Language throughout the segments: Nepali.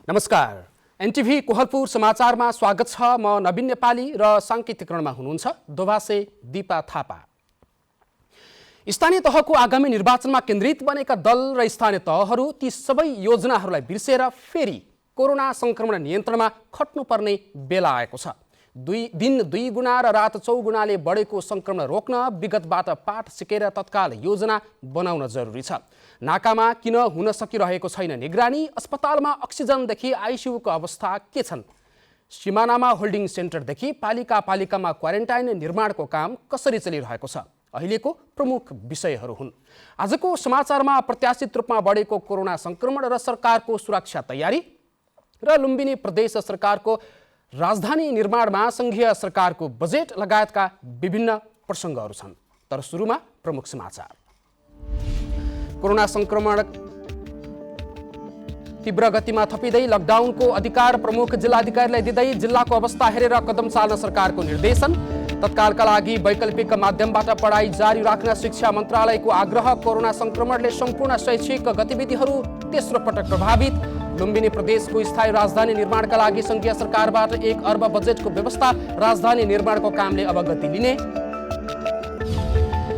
नमस्कार, एनटिभी कोहलपुर समाचारमा स्वागत छ। म नवीन नेपाली र साङ्केतिकरणमा हुनुहुन्छ दोभासे दीपा थापा। स्थानीय तहको आगामी निर्वाचनमा केन्द्रित बनेका दल र स्थानीय तहहरू ती सबै योजनाहरूलाई बिर्सेर फेरि कोरोना संक्रमण नियन्त्रणमा खट्नुपर्ने बेला आएको छ। दिन 2 गुणा र रात 4 गुणाले बढेको संक्रमण रोक्न विगतबाट पाठ सिकेर तत्काल योजना बनाउन जरुरी छ। नाकामा किन हुन सकिरहेको छैन निगरानी? अस्पतालमा अक्सिजनदेखि आइसियुको अवस्था के छन्? सिमानामा होल्डिङ सेन्टरदेखि पालिकामा क्वारेन्टाइन निर्माणको काम कसरी चलिरहेको छ? अहिलेको प्रमुख विषयहरू हुन्। आजको समाचारमा प्रत्याशित रूपमा बढेको कोरोना संक्रमण र सरकारको सुरक्षा तयारी र लुम्बिनी प्रदेश सरकारको राजधानी निर्माणमा संघीय सरकारको बजेट लगायतका विभिन्न प्रसङ्गहरू छन्। तर सुरुमा प्रमुख समाचार। कोरोना संक्रमण तीव्र गतिमा थपिँदै लकडाउनको अधिकार प्रमुख जिल्लाधिकारीलाई दिँदै जिल्लाको अवस्था हेरेर कदम चाल्न सरकारको निर्देशन। तत्कालका लागि वैकल्पिक माध्यमबाट पढाइ जारी राख्न शिक्षा मन्त्रालयको आग्रह। कोरोना संक्रमणले सम्पूर्ण शैक्षिक गतिविधिहरू तेस्रो पटक प्रभावित। लुम्बिनी प्रदेशको स्थायी राजधानी निर्माणका लागि संघीय सरकारबाट 1 अर्ब बजेटको व्यवस्था। राजधानी निर्माणको कामले अब गति लिने।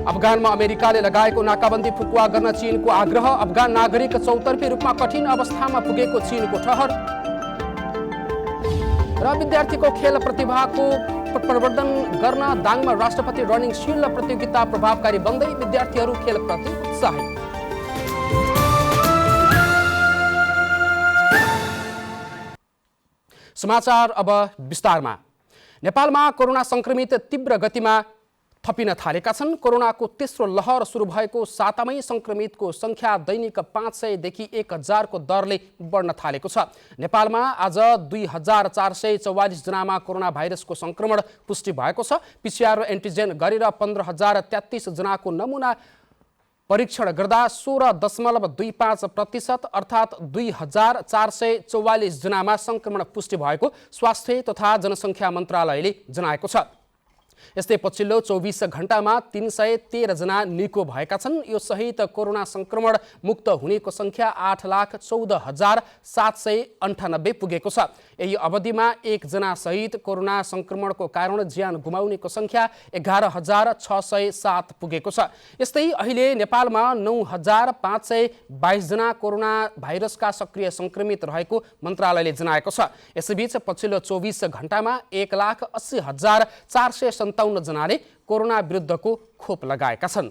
अफगानमा अमेरिकाले लगाएको नाकाबन्दी फुकुवा गर्न चीनको आग्रह। अफगान नागरिक चौतर्फी रूपमा कठिन अवस्थामा पुगेको चीनको ठहर। र विद्यार्थीको खेल प्रतिभाको प्रवर्धन गर्न दाङमा राष्ट्रपति रनिङ शिल्ड प्रतियोगिता प्रभावकारी बन्दै विद्यार्थीहरू खेलप्रति उत्साहित। समाचार अब विस्तारमा। नेपालमा कोरोना संक्रमित तीव्र गतिमा थपिन थालेका छन्। कोरोनाको तेस्रो लहर सुरु भएको सातामै संक्रमितको संख्या दैनिक 500 देखि 1000 को दरले बढ्न थालेको छ। नेपालमा आज 2444 जनामा कोरोना भाइरसको संक्रमण पुष्टि भएको छ। पीसीआर र एन्टिजेन गरेर 15033 जनाको नमुना परीक्षण गर्दा 16.25% अर्थात् 2444 जनामा संक्रमण पुष्टि भएको स्वास्थ्य तथा जनसङ्ख्या मन्त्रालयले जनाएको छ। यस्तै पछिल्लो 24 घण्टामा 313 जना निको भएका छन्। यो सहित कोरोना संक्रमण मुक्त हुनेको संख्या 8,14,798 पुगेको छ। यही अवधिमा 1 जना सहित कोरोना संक्रमणको कारण ज्यान गुमाउनेको संख्या 11,607 पुगेको छ। यस्तै अहिले नेपालमा 9,522 जना कोरोना भाइरसका सक्रिय संक्रमित रहेको मन्त्रालयले जनाएको छ। यसैबीच पछिल्लो 24 घण्टामा 1,80,457 जनाले कोरोना विरुद्धको खोप लगाएका छन्।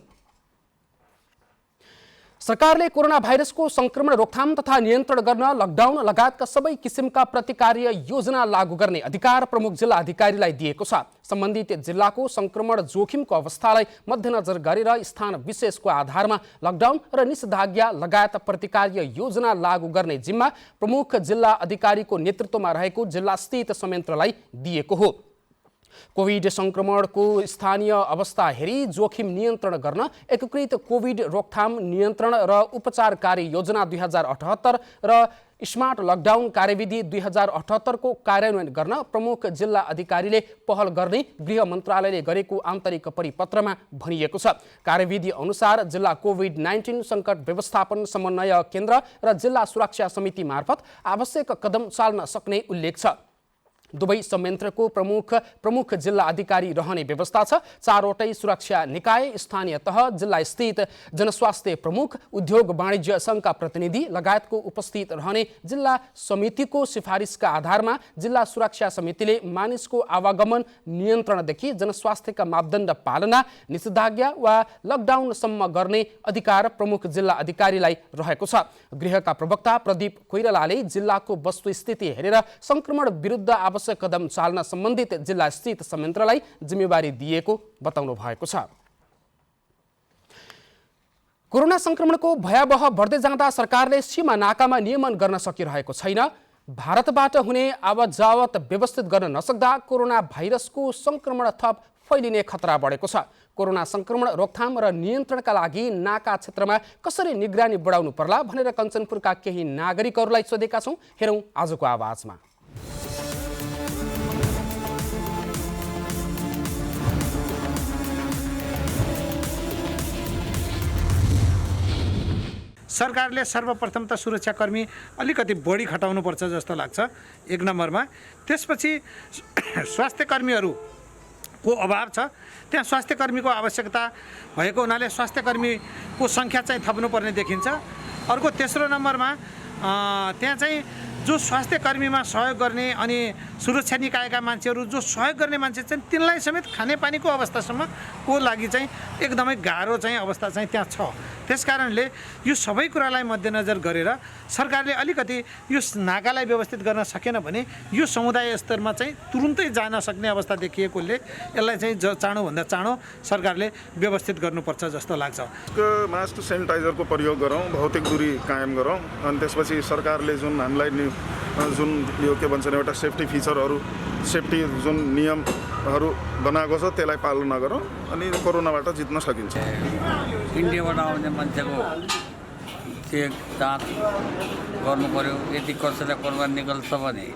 सरकारले कोरोना भाइरसको संक्रमण रोकथाम तथा नियन्त्रण गर्न लकडाउन लगायतका सबै किसिमका प्रतिकार्य योजना लागू गर्ने अधिकार प्रमुख जिल्ला अधिकारीलाई दिएको छ। सम्बन्धित जिल्लाको संक्रमण जोखिमको अवस्थालाई मध्यनजर गरेर स्थान विशेषको आधारमा लकडाउन र निषेधाज्ञा लगायत प्रतिकार्य योजना लागू गर्ने जिम्मा प्रमुख जिल्ला अधिकारीको नेतृत्वमा रहेको जिल्लास्थित संयन्त्रलाई दिएको हो। कोभिड संक्रमणको स्थानीय अवस्था हेरी जोखिम नियन्त्रण गर्न एकीकृत कोभिड रोकथाम नियन्त्रण र उपचार कार्य योजना 2078 र स्मार्ट लकडाउन कार्यविधि 2078 को कार्यान्वयन गर्न प्रमुख जिल्ला अधिकारीले पहल गर्ने गृह मन्त्रालयले गरेको आन्तरिक परिपत्रमा भनिएको छ। कार्यविधि अनुसार जिल्ला कोभिड-19 सङ्कट व्यवस्थापन समन्वय केन्द्र र जिल्ला सुरक्षा समिति मार्फत आवश्यक कदम चाल्न सक्ने उल्लेख छ। दुवै संयन्त्रको प्रमुख जिल्ला अधिकारी रहने व्यवस्था छ। 4वटै सुरक्षा निकाय, स्थानीय तह, जिल्ला स्थित जनस्वास्थ्य प्रमुख, उद्योग वाणिज्य सङ्घका प्रतिनिधि लगायतको उपस्थित रहने जिल्ला समितिको सिफारिसका आधारमा जिल्ला सुरक्षा समितिले मानिसको आवागमन नियन्त्रणदेखि जनस्वास्थ्यका मापदण्ड पालना, निषेधाज्ञा वा लकडाउनसम्म गर्ने अधिकार प्रमुख जिल्ला अधिकारीलाई रहेको छ। गृहका प्रवक्ता प्रदीप कोइरालाले जिल्लाको वस्तुस्थिति हेरेर संक्रमण विरुद्ध आवश्यक कदम चाल्न सम्बन्धित जिल्ला स्थित संयन्त्रलाई जिम्मेवारी दिएको बताउनु भएको छ। कोरोना संक्रमणको भयावह बढ्दै जाँदा सरकारले सीमा नाकामा नियमन गर्न सकिरहेको छैन। भारतबाट हुने आवत-जावत व्यवस्थित गर्न नसक्दा कोरोना भाइरसको संक्रमण थप फैलिने खतरा बढेको छ। कोरोना संक्रमण रोकथाम र नियन्त्रणका लागि नाका क्षेत्रमा कसरी निगरानी बढाउनु पर्ला भनेर कञ्चनपुरका केही नागरिकहरूलाई सोधेका छौँ। हेरौँ आजको आवाजमा। सरकारले सर्वप्रथम त सुरक्षाकर्मी अलिकति बढी खटाउनुपर्छ जस्तो लाग्छ, एक नम्बरमा। त्यसपछि स्वास्थ्य कर्मीहरूको अभाव छ, त्यहाँ स्वास्थ्य कर्मीको आवश्यकता भएको हुनाले स्वास्थ्य कर्मीको सङ्ख्या चाहिँ थप्नुपर्ने देखिन्छ। अर्को तेस्रो नम्बरमा त्यहाँ चाहिँ जो स्वास्थ्य कर्मीमा सहयोग गर्ने अनि सुरक्षा निकायका मान्छेहरू जो सहयोग गर्ने मान्छे छन् तिनलाई समेत खानेपानीको अवस्थासम्मको लागि चाहिँ एकदमै गाह्रो चाहिँ अवस्था चाहिँ त्यहाँ छ। त्यसकारणले यो सबै कुरालाई मध्यनजर गरेर सरकारले अलिकति यो नाकालाई व्यवस्थित गर्न सकेन भने यो समुदाय स्तरमा चाहिँ तुरुन्तै जान सक्ने अवस्था देखिएकोले यसलाई चाहिँ चाँडोभन्दा चाँडो सरकारले व्यवस्थित गर्नुपर्छ जस्तो लाग्छ। मास्क सेनिटाइजरको प्रयोग गरौँ, भौतिक दूरी कायम गरौँ, अनि त्यसपछि सरकारले जुन हामीलाई जुन यो के भन्छ एउटा सेफ्टी फिचरहरू, सेफ्टी जुन नियमहरू बनाएको छ त्यसलाई पालना गरौँ अनि कोरोनाबाट जित्न सकिन्छ। इन्डियाबाट आउने मान्छेको चेक जाँच गर्नु पर्यो। यदि कसैलाई कोरोना निकल्छ भने,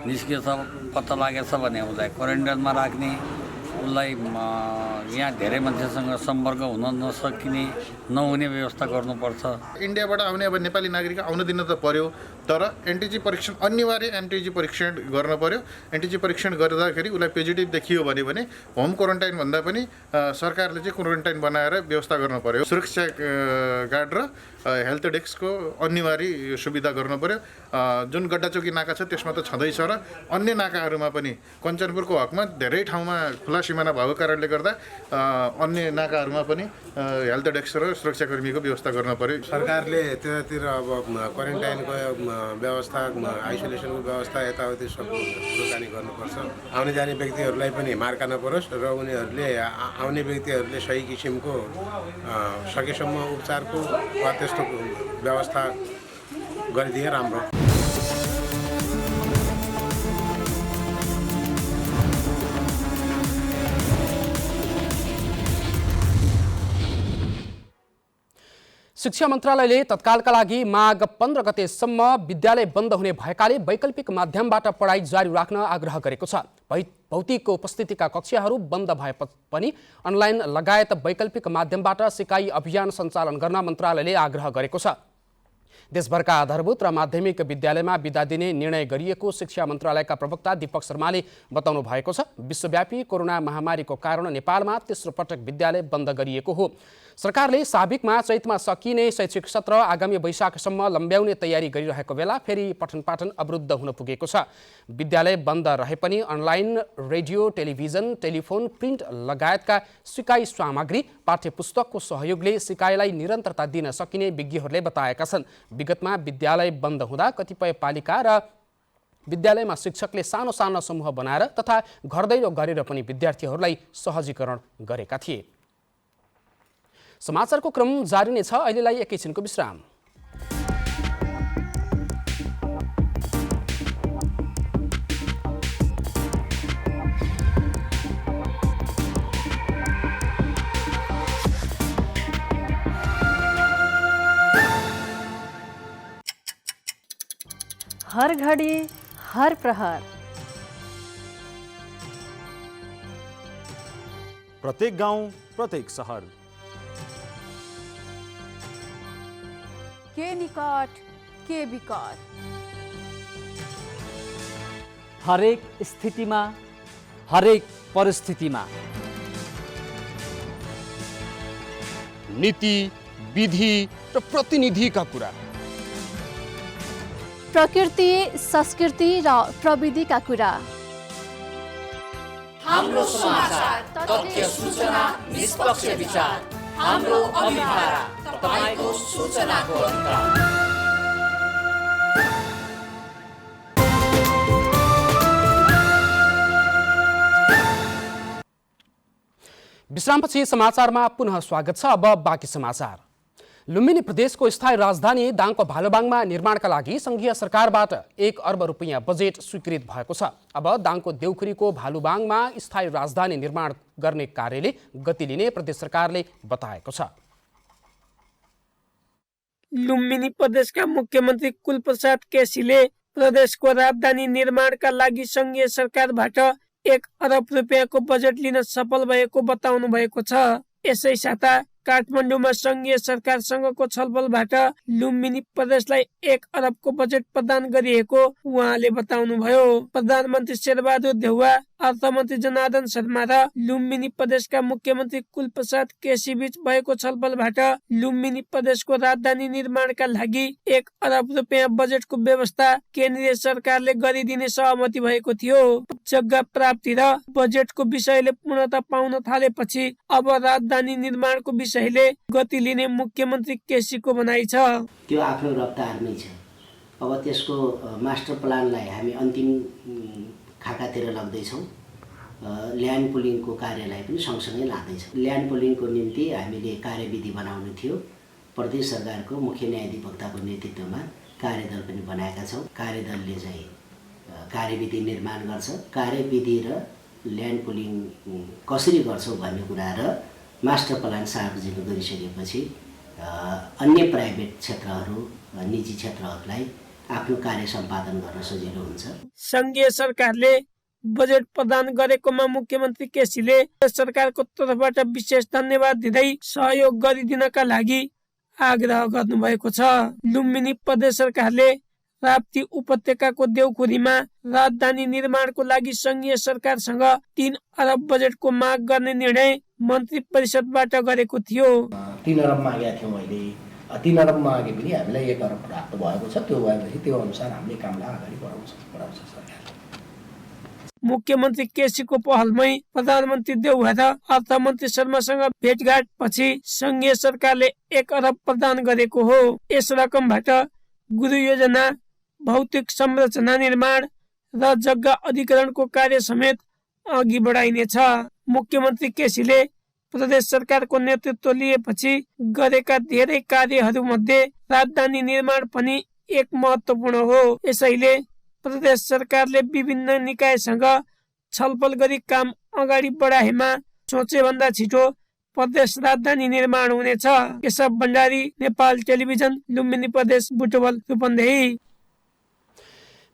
निस्किएछ पत्ता लागेछ भने उसलाई क्वारेन्टाइनमा राख्ने, उसलाई यहाँ धेरै मान्छेसँग सम्पर्क हुन नहुने व्यवस्था गर्नुपर्छ। इन्डियाबाट आउने अब नेपाली नागरिक आउन दिन त पर्यो, तर एनटिजी परीक्षण अनिवार्य एनटिजी परीक्षण गर्न पर्यो। एनटिजी परीक्षण गर्दाखेरि उसलाई पोजिटिभ देखियो भने होम क्वारेन्टाइन भन्दा पनि सरकारले चाहिँ क्वारेन्टाइन बनाएर व्यवस्था गर्नु पर्यो। सुरक्षा गार्ड र हेल्थ डेस्कको अनिवार्य सुविधा गर्नु पर्यो। जुन गड्डाचौकी नाका छ त्यसमा त छँदैछ र अन्य नाकाहरूमा पनि कञ्चनपुरको हकमा धेरै ठाउँमा खुला सिमाना भएको कारणले गर्दा अन्य नाकाहरूमा पनि हेल्थ डेस्क र सुरक्षाकर्मीको व्यवस्था गर्न पर्यो। सरकारले त्यतातिर अब क्वारेन्टाइनको व्यवस्था, आइसोलेसनको व्यवस्था यताउति सब कुराकानी गर्नुपर्छ। आउने जाने व्यक्तिहरूलाई पनि मार्का नपरोस् र उनीहरूले आउने व्यक्तिहरूले सही किसिमको सकेसम्म उपचारको वा त्यस्तो व्यवस्था गरिदिए राम्रो। शिक्षा मन्त्रालयले तत्कालका लागि माघ 15 गतेसम्म विद्यालय बन्द हुने भएकाले वैकल्पिक माध्यमबाट पढाइ जारी राख्न आग्रह गरेको छ। भौतिक उपस्थितिका कक्षाहरू बन्द भए पनि अनलाइन लगायत वैकल्पिक माध्यमबाट सिकाइ अभियान सञ्चालन गर्न मन्त्रालयले आग्रह गरेको छ। देशभरका आधारभूत र माध्यमिक विद्यालयमा बिदा दिने निर्णय गरिएको शिक्षा मन्त्रालयका प्रवक्ता दीपक शर्माले बताउनु भएको छ। विश्वव्यापी कोरोना महामारीको कारण नेपालमा तेस्रो पटक विद्यालय बन्द गरिएको हो। सरकारले साबिकमा चैतमा सकिने शैक्षिक सत्र आगामी वैशाखसम्म लम्ब्याउने तयारी गरिरहेको बेला फेरि पठन अवरुद्ध हुन पुगेको छ। विद्यालय बन्द रहे पनि online, radio, television, telephone, print लगायतका सिकाइ सामग्री, पाठ्यपुस्तकको सहयोगले सिकाइलाई निरन्तरता दिन सकिने विज्ञहरूले बताएका छन्। विगतमा विद्यालय बन्द हुँदा कतिपय पालिका र विद्यालयमा शिक्षकले सानो सानो समूह बनाएर तथा घर दैलो गरेर पनि विद्यार्थीहरूलाई सहजीकरण गरेका थिए। समाचारको क्रम जारी नै छ। अहिलेलाई एकैछिनको विश्राम। हर घड़ी हर प्रहर, प्रत्येक गाउँ, प्रत्येक शहर, के निकट के विकट, हरेक स्थितिमा, हरेक परिस्थितिमा नीति, विधि र प्रतिनिधिका कुरा, प्रकृति, संस्कृति र प्रविधिका कुरा, हाम्रो समाचार, तथ्य, सूचना, निष्पक्ष विचार, हाम्रो अभिभारा, तपाईको सूचनाको अधिकार। विश्रामपछि समाचारमा पुनः स्वागत छ। अब बाँकी समाचार। लुम्बिनी प्रदेशको स्थायी राजधानी दाङको भालुबाङमा निर्माणका लागि सङ्घीय सरकारबाट 1 अर्ब रुपैयाँ बजेट स्वीकृत भएको छ। अब दाङको देउखुरीको भालुबाङमा स्थायी राजधानी निर्माण गर्ने कार्यले गति लिने प्रदेश सरकारले बताएको छ। लुम्बिनी प्रदेशका मुख्यमन्त्री कुलप्रसाद केसीले प्रदेशको राजधानी निर्माणका लागि सङ्घीय सरकारबाट 1 अरब रुपियाँको बजेट लिन सफल भएको बताउनु भएको छ। यसै साता काठमाडौँमा संघीय सरकारसँगको छलफलबाट लुम्बिनी प्रदेशलाई 1 अरबको बजेट प्रदान गरिएको उहाँले बताउनुभयो। प्रधानमन्त्री शेरबहादुर देउवा, अर्थमन्त्री जनार्दन शर्मा र लुम्बिनी प्रदेशका मुख्यमन्त्री कुलप्रसाद केसी बीच भएको छलफलबाट लुम्बिनी प्रदेशको राजधानी निर्माणका लागि 1 अरब रुपियाँ बजेटको व्यवस्था केन्द्रीय सरकारले गरिदिने सहमति भएको थियो। जग्गा प्राप्ति र बजेटको विषयले पूर्णता पाउन थालेपछि अब राजधानी निर्माणको विषयले गति लिने मुख्यमन्त्री केसीको भनाइ छ। त्यो आफ्नो रफ्तारमै छ। अब त्यसको मास्टर प्लानलाई हामी अन्तिम खाकातिर लग्दैछौँ। ल्यान्ड पुलिङको कार्यलाई पनि सँगसँगै लाँदैछौँ। ल्यान्ड पुलिङको निम्ति हामीले कार्यविधि बनाउनु थियो। प्रदेश सरकारको मुख्य न्यायाधिवक्ताको नेतृत्वमा कार्यदल पनि बनाएका छौँ। कार्यदलले चाहिँ कार्यविधि निर्माण गर्छ। कार्यविधि र ल्यान्ड पुलिङ कसरी गर्छौँ भन्ने कुरा र मास्टर प्लान सार्वजनिक गरिसकेपछि अन्य प्राइभेट क्षेत्रहरू, निजी क्षेत्रहरूलाई आफ्नो कार्य सम्पादन गर्न सजिलो हुन्छ। संघीय सरकारले बजेट प्रदान गरेकोमा मुख्यमन्त्री केसीले सरकारको तर्फबाट विशेष धन्यवाद दिँदै सहयोग गरिदिनका लागि आग्रह गर्नुभएको छ। लुम्बिनी प्रदेश सरकारले राप्ती उपत्यकाको देउखुरीमा राजधानी निर्माणको लागि संघीय सरकारसँग 3 अरब बजेटको माग गर्ने निर्णय मन्त्री परिषदबाट गरेको थियो। 3 अरब मागेका थियौँ। अहिले 3 अरब मागे पनि हामीलाई 1 अरब प्राप्त भएको छ। त्यो भएपछि त्यो अनुसार हामीले कामलाई अगाडि बढाउँछ सरकार। मुख्यमन्त्री केसीको पहलमै प्रधानमन्त्री देउवा र अर्थमन्त्री शर्मासँग भेटघाट पछि संघीय सरकारले 1 अरब प्रदान गरेको हो। यस रकमबाट गुरु योजना, भौतिक संरचना निर्माण र जग्गा अधिग्रहणको कार्य समेत अघि बढाइनेछ। मुख्यमन्त्री केसीले प्रदेश सरकारको नेतृत्व लिएपछि गरेका धेरै कार्यहरूमध्ये राजधानी निर्माण पनि एक महत्त्वपूर्ण हो। यसैले प्रदेश सरकारले विभिन्न निकायसँग छलफल गरी काम अगाडि बढाएमा सोचे भन्दा छिटो प्रदेश राजधानी निर्माण हुनेछ। केशव भण्डारी, नेपाल टेलिभिजन, लुम्बिनी प्रदेश, बुटवल, रूपन्देही।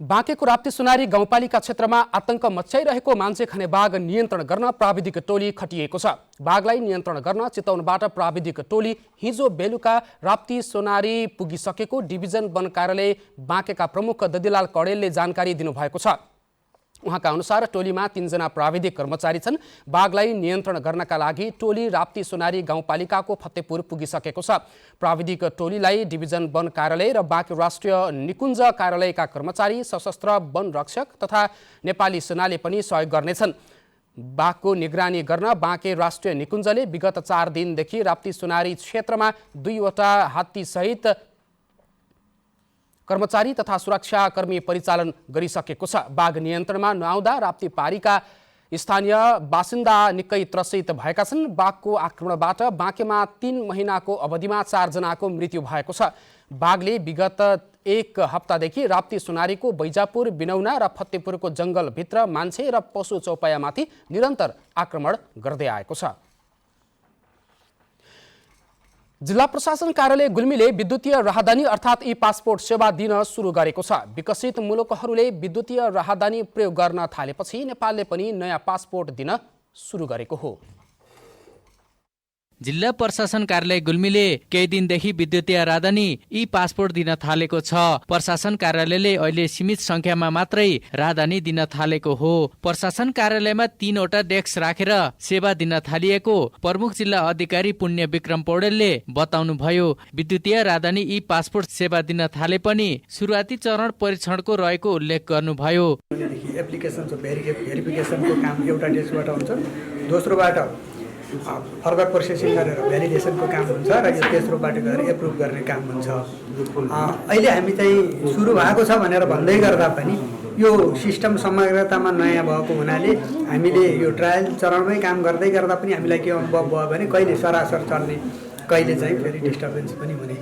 बाँकेको राप्ती सुनारी गाउँपालिका क्षेत्रमा आतंक मच्चाइरहेको मान्छे खाने बाघ नियन्त्रण गर्न प्राविधिक टोली खटिएको छ। बाघलाई नियन्त्रण गर्न चितवनबाट प्राविधिक टोली हिजो बेलुका राप्ती सुनारी पुगिसकेको डिभिजन वन कार्यालय बाँकेका प्रमुख ददिलाल कडेलले जानकारी दिनुभएको छ। उहाँका अनुसार टोलीमा 3 जना प्राविधिक कर्मचारी छन्। बाघलाई नियन्त्रण गर्नका लागि टोली राप्ती सुनारी गाउँपालिकाको फतेपुर पुगिसकेको छ। प्राविधिक टोलीलाई डिभिजन वन कार्यालय र बाँके राष्ट्रिय निकुञ्ज कार्यालयका कर्मचारी, सशस्त्र वन रक्षक तथा नेपाली सेनाले पनि सहयोग गर्नेछन्। बाघको निगरानी गर्न बाँके राष्ट्रिय निकुञ्जले विगत 4 दिनदेखि राप्ती सुनारी क्षेत्रमा 2वटा हात्तीसहित कर्मचारी तथा सुरक्षाकर्मी परिचालन गरिसकेको छ। बाघ नियन्त्रणमा नआउँदा राप्ती पारीका स्थानीय बासिन्दा निकै त्रसित भएका छन्। बाघको आक्रमणबाट बाँकेमा 3 महिनाको अवधिमा 4 जनाको मृत्यु भएको छ। बाघले विगत 1 हप्तादेखि राप्ती सुनारीको बैजापुर, बिनौना र फतेपुरको जङ्गलभित्र मान्छे र पशु चौपायामाथि निरन्तर आक्रमण गर्दै आएको छ। जिल्ला प्रशासन कार्यालय गुल्मीले विद्युतीय राहदानी अर्थात् ई पासपोर्ट सेवा दिन सुरु गरेको छ। विकसित मुलुकहरूले विद्युतीय राहदानी प्रयोग गर्न थालेपछि नेपालले पनि नयाँ पासपोर्ट दिन सुरु गरेको हो। जिल्ला प्रशासन कार्यालय गुल्मीले केही दिनदेखि विद्युतीय राहदानी ई पासपोर्ट दिन थालेको छ। प्रशासन कार्यालयले अहिले सीमित संख्यामा मात्रै राहदानी दिन थालेको हो। प्रशासन कार्यालयमा 3वटा डेस्क राखेर सेवा दिन थालिएको प्रमुख जिल्ला अधिकारी पुण्य विक्रम पौडेलले बताउनुभयो। विद्युतीय राहदानी ई पासपोर्ट सेवा दिन थाले पनि सुरुवाती चरण परीक्षणको रहेको उल्लेख गर्नुभयो। एप्लिकेसन भेरिफिकेसनको काम एउटा डेस्कबाट हुन्छ, दोस्रोबाट फर्दर प्रोसेसिङ गरेर भ्यालिडेसनको काम हुन्छ र यो तेस्रोबाट गएर एप्रुभ गर्ने काम हुन्छ। अहिले हामी चाहिँ सुरु भएको छ भनेर भन्दै गर्दा पनि यो सिस्टम समग्रतामा नयाँ भएको हुनाले हामीले यो ट्रायल चरणमै काम गर्दै गर्दा पनि हामीलाई के अनुभव भयो भने कहिले सरासर चल्ने, कहिले चाहिँ फेरि डिस्टर्बेन्स पनि हुने,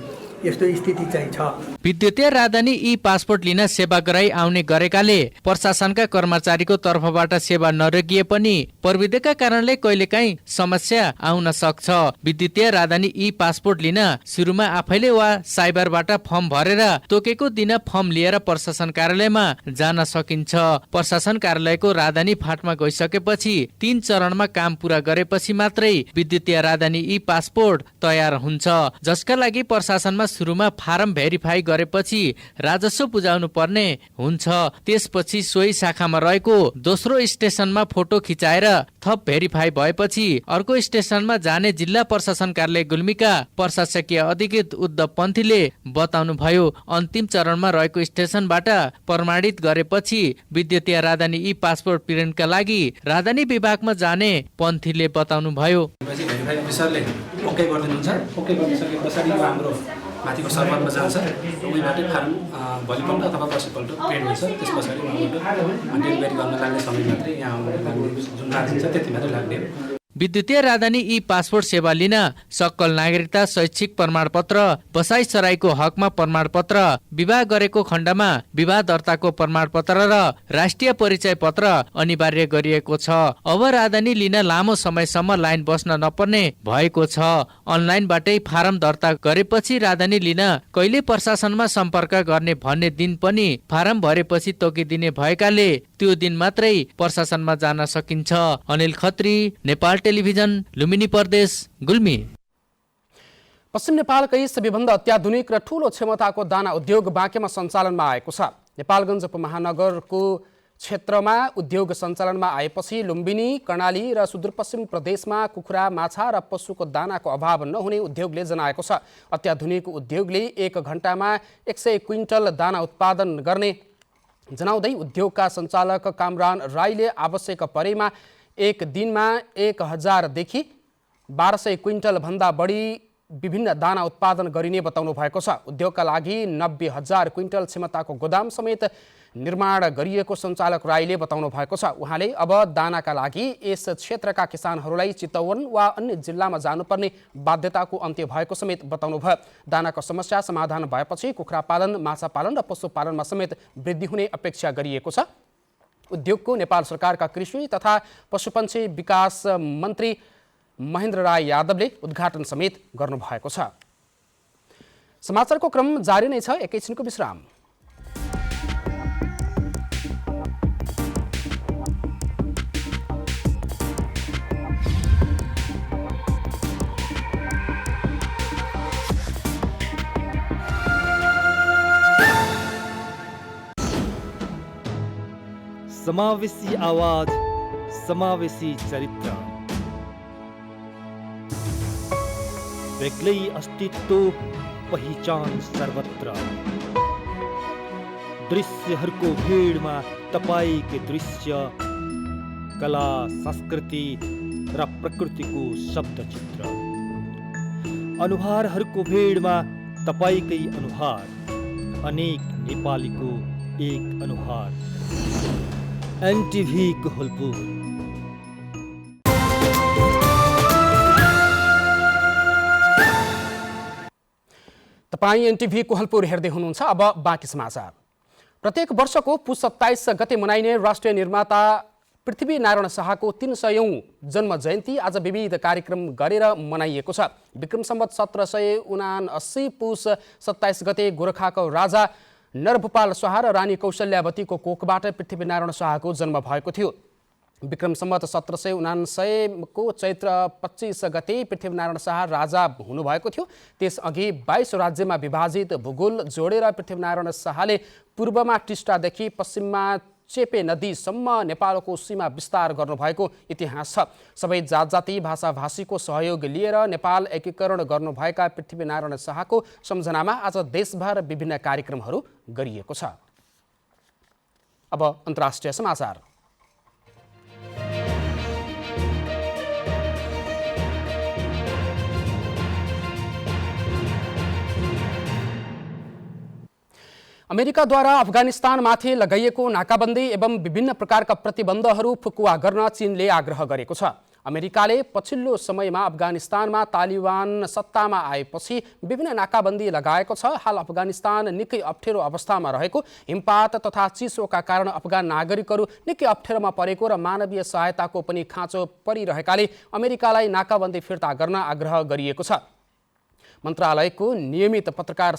यस्तो स्थिति चाहिँ छ। विद्युतीय राजधानी ई पासपोर्ट लिन सेवाग्राही आउने गरेकाले प्रशासनका कर्मचारीको तर्फबाट सेवा नरोकिए पनि प्रविधिका कारणले कहिलेकाहीँ समस्या आउन सक्छ। विद्युतीय राजधानी ई पासपोर्ट लिन सुरुमा आफैले वा साइबरबाट फर्म भरेर तोकेको दिन फर्म लिएर प्रशासन कार्यालयमा जान सकिन्छ। प्रशासन कार्यालयको राजधानी फाँटमा गइसकेपछि 3 चरणमा काम पूरा गरेपछि मात्रै विद्युतीय राजधानी ई पासपोर्ट तयार हुन्छ, जसका लागि प्रशासनमा सुरुमा फारम भेरिफाई गरेपछि राजस्व बुझाउनु पर्ने हुन्छ। त्यसपछि सोही शाखामा रहेको दोस्रो स्टेसनमा फोटो खिचाएर थप भेरिफाई भएपछि अर्को स्टेसनमा जाने जिल्ला प्रशासन कार्यालय गुल्मीका प्रशासकीय अधिकृत उद्धव पन्थीले बताउनु भयो। अन्तिम चरणमा रहेको स्टेसनबाट प्रमाणित गरेपछि विद्युतीय राजधानी ई पासपोर्ट प्रिन्टका लागि राजधानी विभागमा जाने पन्थीले बताउनु भयो। भेरिफाई अफिसरले ओके गरिदिनुहुन्छ। ओके गरिसके पछाडि हाम्रो माथिको सर्भरमा जान्छ, उहीँबाटै फार्म भोलिपल्ट अथवा पर्सिपल्ट प्रिन्ट हुन्छ। त्यस पछाडि उहाँबाट डेलिभरी गर्न लाग्ने समय मात्रै यहाँ आउनु लाग्ने जुन राखिन्छ त्यति मात्रै लाग्ने। विद्युतीय राजधानी ई पासपोर्ट सेवा लिन सक्कल नागरिकता, शैक्षिक प्रमाणपत्र, बसाई सराईको हकमा प्रमाणपत्र, विवाह गरेको खण्डमा विवाह दर्ताको प्रमाणपत्र र राष्ट्रिय परिचय पत्र अनिवार्य गरिएको छ। अब राजधानी लिन लामो समयसम्म लाइन बस्न नपर्ने भएको छ। अनलाइनबाटै फारम दर्ता गरेपछि राजधानी लिन कहिले प्रशासनमा सम्पर्क गर्ने भन्ने दिन पनि फारम भरेपछि तोकिदिने भएकाले त्यो दिन मात्रै प्रशासनमा जान सकिन्छ। अनिल खत्री, नेपाल टेलिभिजन, लुम्बिनी प्रदेश, गुल्मी। पश्चिम नेपालकै सबैभन्दा अत्याधुनिक र ठूलो क्षमताको दाना उद्योग बाँकेमा सञ्चालनमा आएको छ। नेपालगञ्ज उपमहानगरको क्षेत्रमा उद्योग सञ्चालनमा आएपछि लुम्बिनी, कर्णाली र सुदूरपश्चिम प्रदेशमा कुखुरा, माछा र पशुको दानाको अभाव नहुने उद्योगले जनाएको छ। अत्याधुनिक उद्योगले 1 घण्टामा 100 क्विन्टल दाना उत्पादन गर्ने जनाउँदै उद्योगका सञ्चालक कामरान राईले आवश्यक परेमा एक दिनमा 1000 देखि 1200 क्विन्टल भन्दा बढी विभिन्न दाना उत्पादन गरिने बताउनु भएको छ। उद्योगका लागि 90,000 क्विन्टल क्षमताको गोदाम समेत निर्माण गरिएको सञ्चालक राईले बताउनु भएको छ। उहाँले अब दानाका लागि यस क्षेत्रका किसानहरूलाई चितवन वा अन्य जिल्लामा जानुपर्ने बाध्यताको अन्त्य भएको समेत बताउनु भयो। दानाको समस्या समाधान भएपछि कुखुरा पालन, माछा पालन र पशुपालनमा समेत वृद्धि हुने अपेक्षा गरिएको छ। उद्योगको नेपाल सरकारका कृषि तथा पशुपन्छी विकास मन्त्री महेन्द्र राय यादवले उद्घाटन समेत गर्नुभएको छ। समाचारको क्रम जारी नै छ, एकैछिनको विश्राम। समावेशी आवाज, समावेशी चरित्र, बेग्लै अस्तित्व, पहिचान सर्वत्र। दृश्यहरूको भिडमा तपाईकै दृश्य, कला, संस्कृति र प्रकृतिको शब्दचित्र। अनुहारहरूको भिडमा तपाईकै अनुहार, अनेक नेपालीको एक अनुहार। एनटिभी कोहलपुर। तपाईँ एनटिभी कोहलपुर हेर्दै हुनुहुन्छ। अब बाँकी समाचार। प्रत्येक वर्षको पुस 27 गते मनाइने राष्ट्रिय निर्माता पृथ्वीनारायण शाहको 300औं जन्म जयन्ती आज विविध कार्यक्रम गरेर मनाइएको छ। विक्रम सम्वत 1779 पुस 27 गते गोरखाको राजा नरभूपाल शाह र रानी कौशल्यावतीको कोखबाट पृथ्वीनारायण शाहको जन्म भएको थियो। विक्रम सम्वत 1779 को चैत्र 25 गते पृथ्वीनारायण शाह राजा हुनुभएको थियो। त्यसअघि 22 राज्यमा विभाजित भूगोल जोडेर पृथ्वीनारायण शाहले पूर्वमा टिस्टादेखि पश्चिममा चेपे नदीसम्म नेपालको सीमा विस्तार गर्नुभएको इतिहास छ। सबै जात जाति भाषा भाषीको सहयोग लिएर नेपाल एकीकरण गर्नुभएका पृथ्वीनारायण शाहको सम्झनामा आज देशभर विभिन्न कार्यक्रमहरू गरिएको छ। अब अन्तर्राष्ट्रिय समाचार। अमेरिकाद्वारा अफगानिस्तानमाथि लगाइएको नाकाबन्दी एवं विभिन्न प्रकारका प्रतिबन्धहरू फुकुवा गर्न चीनले आग्रह गरेको छ। अमेरिकाले पछिल्लो समयमा अफगानिस्तानमा तालिबान सत्तामा आएपछि विभिन्न नाकाबन्दी लगाएको छ। हाल अफगानिस्तान निकै अप्ठ्यारो अवस्थामा रहेको, हिमपात तथा चिसोका कारण अफगान नागरिकहरू निकै अप्ठ्यारोमा परेको र मानवीय सहायताको पनि खाँचो परिरहेकाले अमेरिकालाई नाकाबन्दी फिर्ता गर्न आग्रह गरिएको छ। मन्त्रालयको नियमित पत्रकार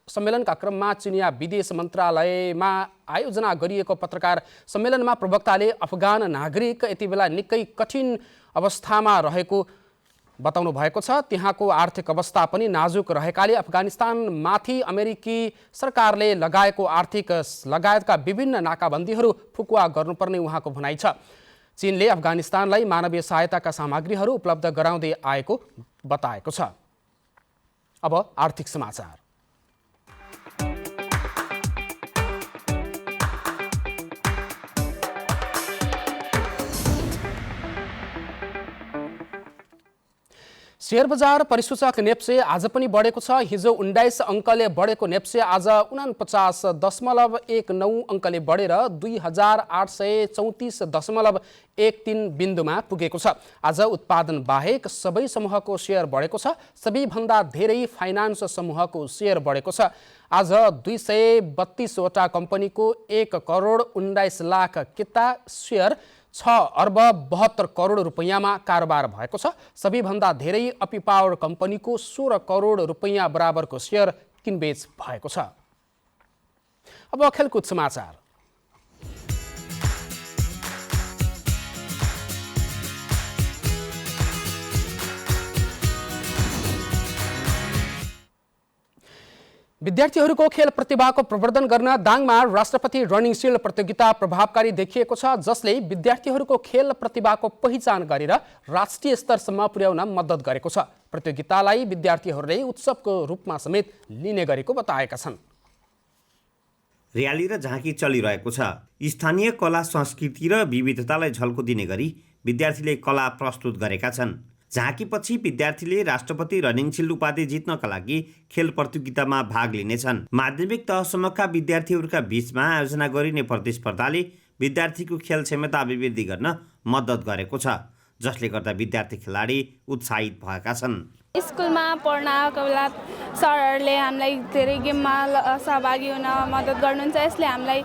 सम्मेलनका क्रममा चिनिया विदेश मन्त्रालयमा आयोजना गरिएको पत्रकार सम्मेलनमा प्रवक्ताले अफगान नागरिक यति बेला निकै कठिन अवस्थामा रहेको बताउनु भएको छ। त्यहाँको आर्थिक अवस्था पनि नाजुक रहेकाले अफगानिस्तानमाथि अमेरिकी सरकारले लगाएको आर्थिक लगायतका विभिन्न नाकाबन्दीहरू फुकुवा गर्नुपर्ने उहाँको भनाइ छ। चीनले अफगानिस्तानलाई मानवीय सहायताका सामग्रीहरू उपलब्ध गराउँदै आएको बताएको छ। अब आर्थिक समाचार। शेयर बजार परिसूचक नेप्से आज पनि बढेको छ। हिजो 19 अङ्कले बढेको नेप्से आज 49.19 अङ्कले बढेर 2834.13 बिन्दुमा पुगेको छ। आज उत्पादन बाहेक सबै समूहको शेयर बढेको छ। सबैभन्दा धेरै फाइनान्स समूहको शेयर बढेको छ। आज 232 वटा कम्पनीको 1 करोड 19 लाख किता शेयर 6 अर्ब 72 करोड रुपैयाँमा कारोबार भएको छ। सबैभन्दा धेरै अपी पावर कम्पनीको 16 करोड रुपैयाँ बराबरको शेयर किनबेच भएको छ। अब खेलकुद समाचार। विद्यार्थीहरूको खेल प्रतिभाको प्रवर्धन गर्न दाङमा राष्ट्रपति रनिङ सिल्ड प्रतियोगिता प्रभावकारी देखिएको छ, जसले विद्यार्थीहरूको खेल प्रतिभाको पहिचान गरेर राष्ट्रिय स्तरसम्म पुर्याउन मद्दत गरेको छ। प्रतियोगितालाई विद्यार्थीहरूले उत्सवको रूपमा समेत लिने गरेको बताएका छन्। र्याली र झाँकी चलिरहेको छ। स्थानीय कला संस्कृति र विविधतालाई झल्को दिने गरी विद्यार्थीले कला प्रस्तुत गरेका छन्। झाँकीपछि विद्यार्थीले राष्ट्रपति रनिङ सिल्ड उपाधि जित्नका लागि खेल प्रतियोगितामा भाग लिनेछन्। माध्यमिक तहसम्मका विद्यार्थीहरूका बीचमा आयोजना गरिने प्रतिस्पर्धाले विद्यार्थीको खेल क्षमता अभिवृद्धि गर्न मद्दत गरेको छ, जसले गर्दा विद्यार्थी खेलाडी उत्साहित भएका छन्। स्कुलमा पढ्न आएको बेला सरहरूले हामीलाई धेरै गेममा सहभागी हुन मद्दत गर्नुहुन्छ। यसले हामीलाई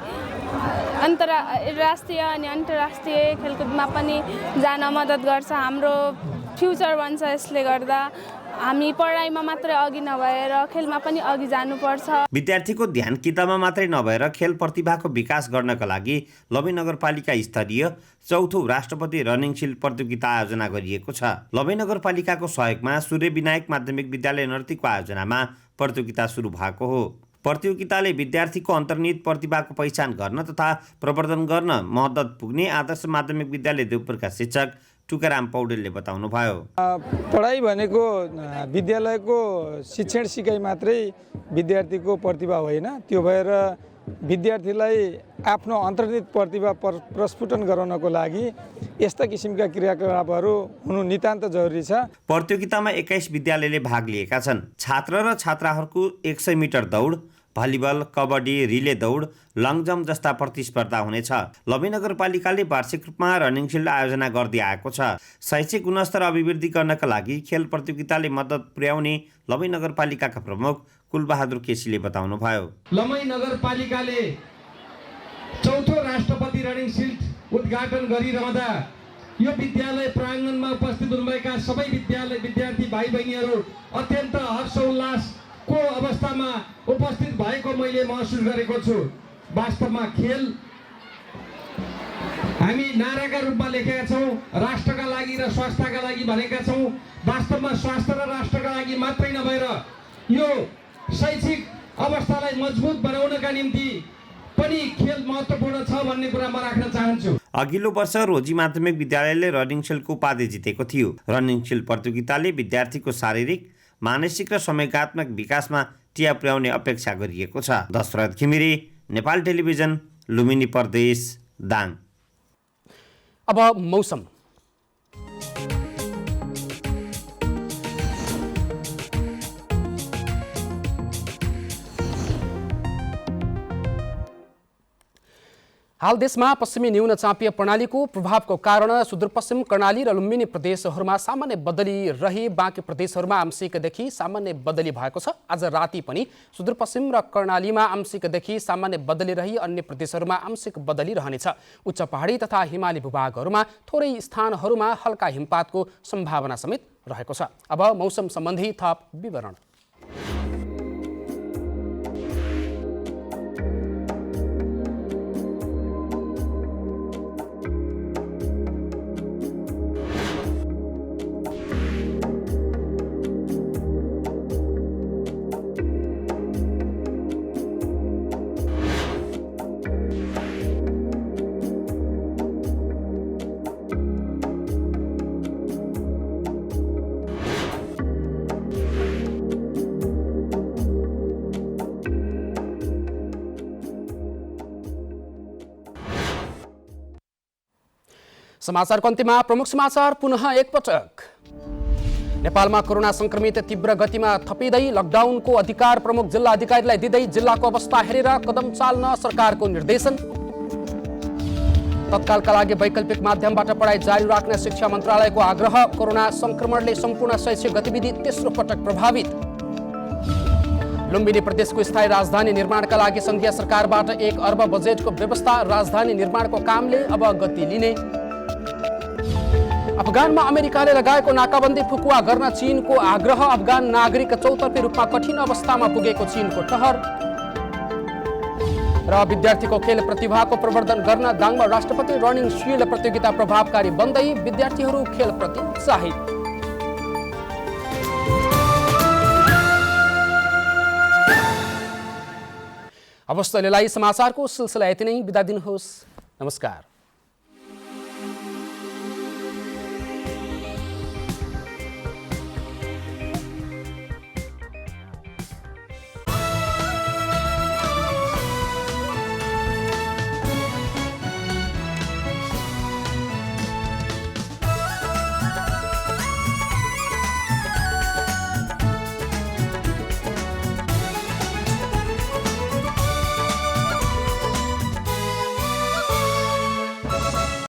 राष्ट्रिय अनि अन्तर्राष्ट्रिय खेलकुदमा पनि जान मद्दत गर्छ। हाम्रो फ्युचर बन्छ। यसले गर्दा हामी पढाइमा मात्रै अघि नभएर खेलमा पनि अघि जानुपर्छ। विद्यार्थीको ध्यान किताबमा मात्रै नभएर खेल प्रतिभाको विकास गर्नका लागि लबी नगरपालिका स्तरीय 4थो राष्ट्रपति रनिङ सिल्ड प्रतियोगिता आयोजना गरिएको छ। लबी नगरपालिकाको सहयोगमा सूर्य विनायक माध्यमिक विद्यालय नर्तीको आयोजनामा प्रतियोगिता सुरु भएको हो। प्रतियोगिताले विद्यार्थीको अन्तर्निहित प्रतिभाको पहिचान गर्न तथा प्रवर्धन गर्न मद्दत पुग्ने आदर्श माध्यमिक विद्यालय देवपुरका शिक्षक टुकाराम पौडेलले बताउनुभयो। पढाइ भनेको विद्यालयको शिक्षण सिकाइ मात्रै विद्यार्थीको प्रतिभा होइन, त्यो भएर विद्यार्थीलाई आफ्नो अन्तर्निहित प्रतिभा प्रस्फुटन गराउनको लागि यस्ता किसिमका क्रियाकलापहरू हुनु नितान्त जरुरी छ। प्रतियोगितामा 21 विद्यालयले भाग लिएका छन्। छात्र र छात्राहरूको 100 मिटर दौड, भलिबल, कबड्डी, रिले दौड, लङ जम्प जस्ता प्रतिस्पर्धा हुनेछ। लबी नगरपालिकाले वार्षिक रूपमा रनिङ सिल्ड आयोजना गर्दै आएको छ। शैक्षिक गुणस्तर अभिवृद्धि गर्नका लागि खेल प्रतियोगिताले मद्दत पुर्याउने लबी नगरपालिकाका प्रमुख कुलबहादुर केसीले बताउनुभयो। लबी नगरपालिकाले 4थो राष्ट्रपति रनिङ सिल्ड उद्घाटन गरिरहँदा यो विद्यालय प्राङ्गणमा उपस्थित हुनुभएका सबै विद्यार्थी भाइ बहिनीहरू अत्यन्त हर्षोल्लासको अवस्थामा उपस्थित भएको मैले महसुस गरेको छु। वास्तवमा खेल हामी नाराका रूपमा लेखेका छौँ, राष्ट्रका लागि र स्वास्थ्यका लागि भनेका छौँ। वास्तवमा स्वास्थ्य र राष्ट्रका लागि मात्रै नभएर यो शैक्षिक अवस्थालाई मजबुत बनाउनका निम्ति पनि खेल महत्त्वपूर्ण छ भन्ने कुरा म राख्न चाहन्छु। अघिल्लो वर्ष रोजी माध्यमिक विद्यालयले रनिङ सिल्डको उपाधि जितेको थियो। रनिङ सिल्ड प्रतियोगिताले विद्यार्थीको शारीरिक, मानसिक र समयगात्मक विकासमा टिया पुर्याउने अपेक्षा गरिएको छ। दशरथ घिमिरे, नेपाल टेलिभिजन, लुम्बिनी प्रदेश, दाङ। अब मौसम। हाल देशमा पश्चिमी न्यून चापीय प्रणालीको प्रभावको कारण सुदूरपश्चिम कर्णाली र लुम्बिनी प्रदेशहरूमा सामान्य बदली रही बाँकी प्रदेशहरूमा आंशिकदेखि सामान्य बदली भएको छ। आज राति पनि सुदूरपश्चिम र कर्णालीमा आंशिकदेखि सामान्य बदली रही अन्य प्रदेशहरूमा आंशिक बदली रहनेछ। उच्च पहाडी तथा हिमाली भूभागहरूमा थोरै स्थानहरूमा हल्का हिमपातको सम्भावना समेत रहेको छ। अब मौसम सम्बन्धी थप विवरण। समाचारको अन्त्यमा प्रमुख समाचार पुनः एकपटक। नेपालमा कोरोना संक्रमित तीव्र गतिमा थपिँदै लकडाउनको अधिकार प्रमुख जिल्ला अधिकारीलाई दिँदै जिल्लाको अवस्था हेरेर कदम चाल्न सरकारको निर्देशन। तत्कालका लागि वैकल्पिक माध्यमबाट पढाइ जारी राख्ने शिक्षा मन्त्रालयको आग्रह। कोरोना संक्रमणले सम्पूर्ण शैक्षिक गतिविधि तेस्रो पटक प्रभावित। लुम्बिनी प्रदेशको स्थायी राजधानी निर्माणका लागि संघीय सरकारबाट 1 अर्ब बजेटको व्यवस्था। राजधानी निर्माणको कामले अब गति लिने। अफगानमा अमेरिकाले लगाएको नाकाबन्दी फुकुवा गर्न चीनको आग्रह। अफगान नागरिक चौतर्फी रूपमा कठिन अवस्थामा पुगेको चीनको ठहर। र विद्यार्थीको खेल प्रतिभाको प्रवर्धन गर्न दाङमा राष्ट्रपति रनिङ शिल्ड प्रतियोगिता प्रभावकारी बन्दै विद्यार्थीहरू खेलप्रति उत्साहित। अवस्था समाचारको सिलसिला यति नै। बिदा दिनुहोस्। नमस्कार।